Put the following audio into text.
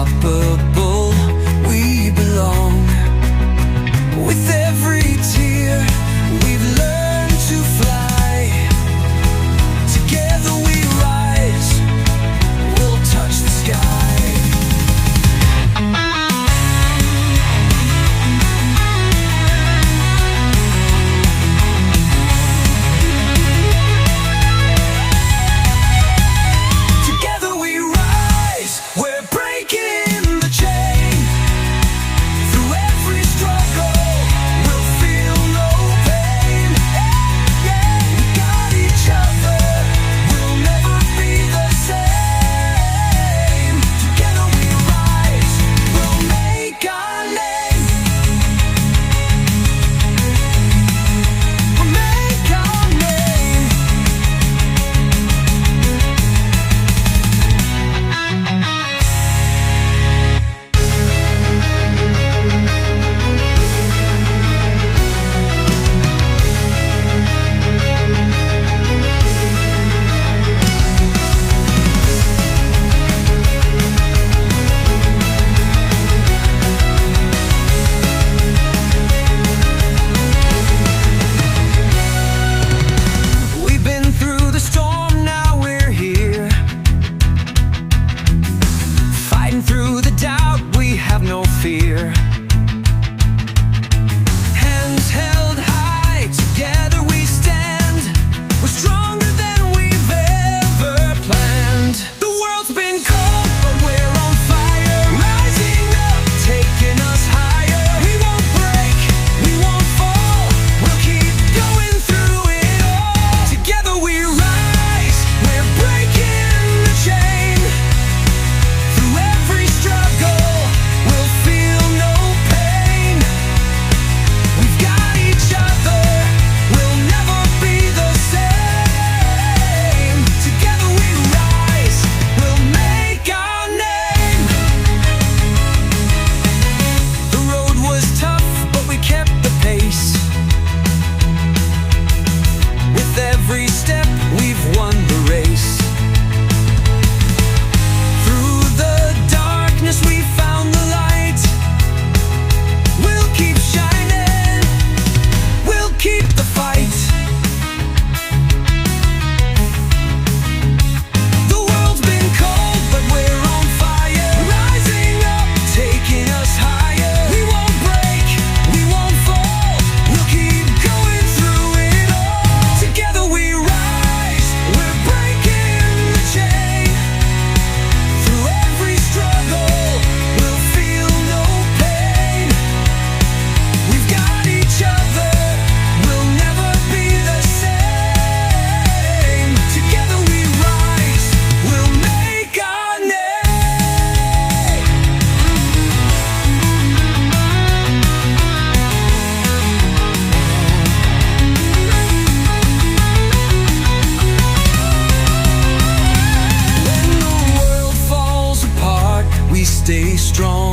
unstoppable. We belong. With every tear, we've learned to fly. Together we rise, we'll touch the sky. Together we rise, we're breaking the chain. Through every struggle, we'll feel no pain. We got each other, we'll never be the same. Together we rise, we'll make our name. We'll make our name. We've been through the storm, now we're here. Fighting through the doubt, we have no fear. Hands held high, together we stand. We're stronger than we've ever planned. The world's been cold, but we're on fire. Rising up, taking us higher. We won't break, we won't fall. We'll keep going through it all. Together we rise, we're breaking the chain. Through every struggle, we'll feel no pain. We've got each other, we'll never be the same. Together we rise, we'll make our name. The road was tough, but we kept the pace. With every step, we've won the race. Through the darkness, we found the light. We'll keep shining, we'll keep the fight. The world's been cold, but we're on fire. Rising up, taking us higher. We won't break, we won't fall. We'll keep going through it all. Together we rise, we're breaking the chain. Through every struggle, we'll feel no pain. We've got each other, we'll never be the same. Together we rise, we'll make our name. When the world falls apart, we stay strong.